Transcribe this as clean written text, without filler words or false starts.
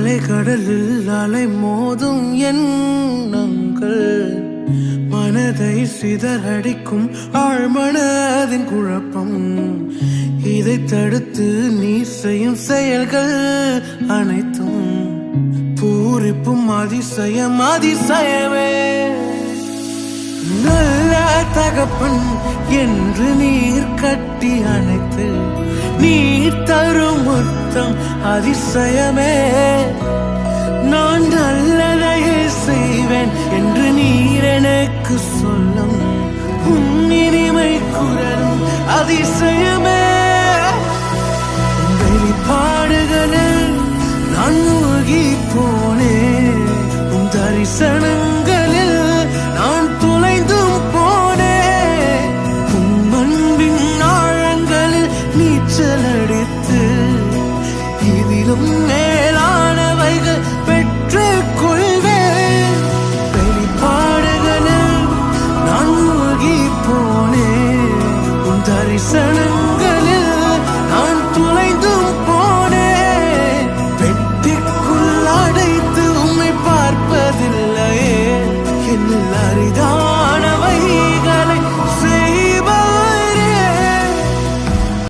அலைக்கடலில் அலை மோதும் எண்ணங்கள் மனதை சிதறடிக்கும் ஆழ்மனதின் குழப்பம். இதை தடுத்து நீ செய்யும் செயல்கள் அனைத்தும் பூரிப்பும் அதிசயம் அதிசயமே. நல்ல தகப்பன் என்று நீர் கட்டி அணைத்து நீர் தரும் முத்தம் அதிசயமே. நான் நல்லதையே செய்வேன் என்று நீர் எனக்கு சொல்லும் உன் இனிமை குரலும் அதிசயமே. வெளிப்பாடுகளில் நான் மூழ்கி போனேன், உன் தரிசனம்